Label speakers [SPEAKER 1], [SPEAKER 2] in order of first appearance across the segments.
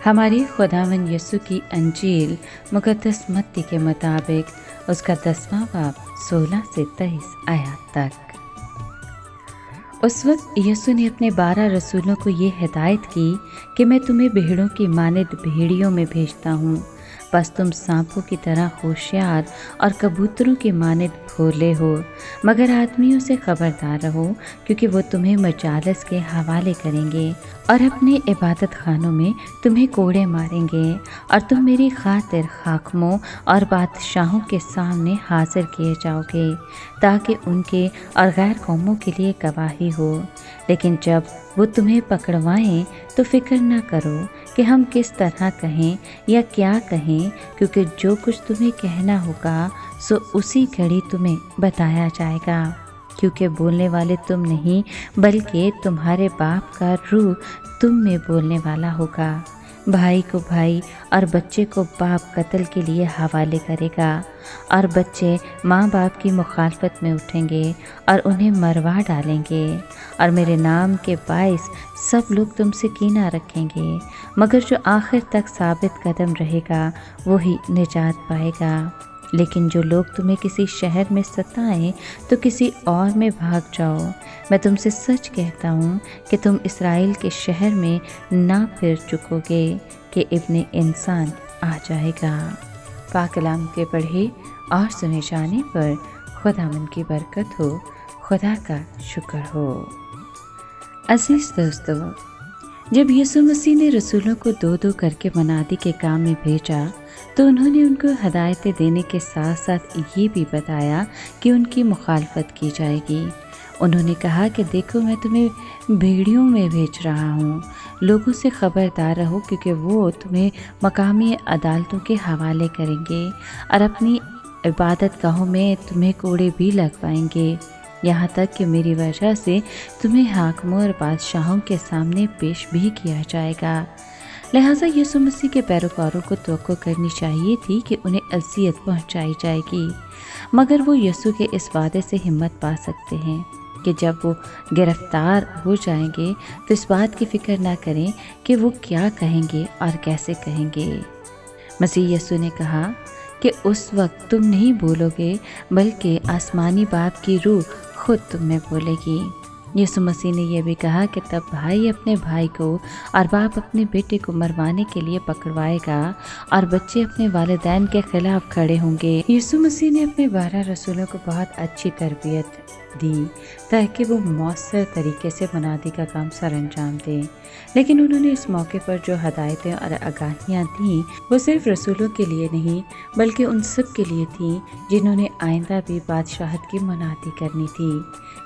[SPEAKER 1] ہماری خداوند یسوع کی انجیل مقدس متی کے مطابق اس کا 10واں باب 16 سے 23 آیات تک۔ اس وقت یسوع نے اپنے 12 رسولوں کو یہ ہدایت کی کہ میں تمہیں بھیڑوں کی مانند بھیڑیوں میں بھیجتا ہوں، بس تم سانپوں کی طرح ہوشیار اور کبوتروں کی مانند بھولے ہو، مگر آدمیوں سے خبردار رہو، کیونکہ وہ تمہیں مجالس کے حوالے کریں گے اور اپنے عبادت خانوں میں تمہیں کوڑے ماریں گے، اور تم میری خاطر حاکموں اور بادشاہوں کے سامنے حاضر کیے جاؤ گے، تاکہ ان کے اور غیر قوموں کے لیے گواہی ہو۔ لیکن جب وہ تمہیں پکڑوائیں تو فکر نہ کرو کہ ہم کس طرح کہیں یا کیا کہیں، کیونکہ جو کچھ تمہیں کہنا ہوگا سو اسی گھڑی تمہیں بتایا جائے گا، کیونکہ بولنے والے تم نہیں بلکہ تمہارے باپ کا روح تم میں بولنے والا ہوگا۔ بھائی کو بھائی اور بچے کو باپ قتل کے لیے حوالے کرے گا، اور بچے ماں باپ کی مخالفت میں اٹھیں گے اور انہیں مروا ڈالیں گے، اور میرے نام کے باعث سب لوگ تم سے کینہ رکھیں گے، مگر جو آخر تک ثابت قدم رہے گا وہی نجات پائے گا۔ لیکن جو لوگ تمہیں کسی شہر میں ستائیں تو کسی اور میں بھاگ جاؤ۔ میں تم سے سچ کہتا ہوں کہ تم اسرائیل کے شہر میں نہ پھر چکو گے کہ ابن انسان آ جائے گا۔ پاک کلام کے پڑھے اور سنے جانے پر خداوند کی برکت ہو، خدا کا شکر ہو۔ عزیز دوستو، جب یسوع مسیح نے رسولوں کو 2 کر کے منادی کے کام میں بھیجا تو انہوں نے ان کو ہدایتیں دینے کے ساتھ ساتھ یہ بھی بتایا کہ ان کی مخالفت کی جائے گی۔ انہوں نے کہا کہ دیکھو میں تمہیں بھیڑیوں میں بھیج رہا ہوں، لوگوں سے خبردار رہو، کیونکہ وہ تمہیں مقامی عدالتوں کے حوالے کریں گے اور اپنی عبادت گاہوں میں تمہیں کوڑے بھی لگوائیں گے، یہاں تک کہ میری وجہ سے تمہیں حاکموں اور بادشاہوں کے سامنے پیش بھی کیا جائے گا۔ لہٰذا یسوع مسیح کے پیروکاروں کو توقع کرنی چاہیے تھی کہ انہیں اذیت پہنچائی جائے گی، مگر وہ یسوع کے اس وعدے سے ہمت پا سکتے ہیں کہ جب وہ گرفتار ہو جائیں گے تو اس بات کی فکر نہ کریں کہ وہ کیا کہیں گے اور کیسے کہیں گے۔ مسیح یسوع نے کہا کہ اس وقت تم نہیں بولو گے بلکہ آسمانی باپ کی روح خود تم میں بولے گی۔ یسوع مسیح نے یہ بھی کہا کہ تب بھائی اپنے بھائی کو اور باپ اپنے بیٹے کو مروانے کے لیے پکڑوائے گا، اور بچے اپنے والدین کے خلاف کھڑے ہوں گے۔ یسوع مسیح نے اپنے 12 رسولوں کو بہت اچھی تربیت دی تاکہ وہ مؤثر طریقے سے منادی کا کام سر انجام دیں، لیکن انہوں نے اس موقع پر جو ہدایتیں اور آگاہیاں دیں وہ صرف رسولوں کے لیے نہیں بلکہ ان سب کے لیے تھیں جنہوں نے آئندہ بھی بادشاہت کی منادی کرنی تھی۔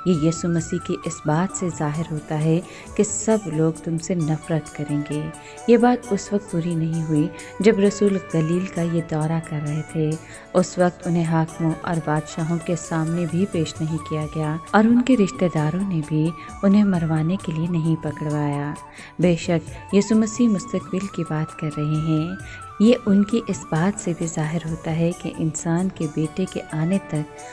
[SPEAKER 1] یہ یسوع مسیح کی اس بات سے ظاہر ہوتا ہے کہ سب لوگ تم سے نفرت کریں گے۔ یہ بات اس وقت پوری نہیں ہوئی جب رسول گلیل کا یہ دورہ کر رہے تھے، اس وقت انہیں حاکموں اور بادشاہوں کے سامنے بھی پیش نہیں کیا گیا، اور ان کے رشتہ داروں نے بھی انہیں مروانے کے لیے نہیں پکڑوایا۔ بے شک یسوع مسیح مستقبل کی بات کر رہے ہیں۔ یہ ان کی اس بات سے بھی ظاہر ہوتا ہے کہ انسان کے بیٹے کے آنے تک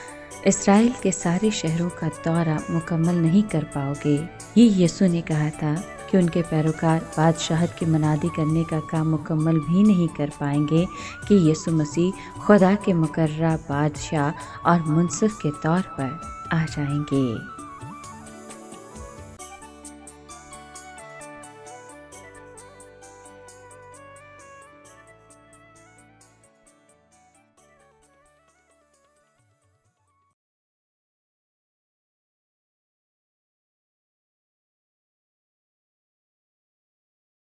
[SPEAKER 1] اسرائیل کے سارے شہروں کا دورہ مکمل نہیں کر پاؤ گے۔ یہ یسوع نے کہا تھا کہ ان کے پیروکار بادشاہت کی منادی کرنے کا کام مکمل بھی نہیں کر پائیں گے کہ یسوع مسیح خدا کے مقررہ بادشاہ اور منصف کے طور پر آ جائیں گے۔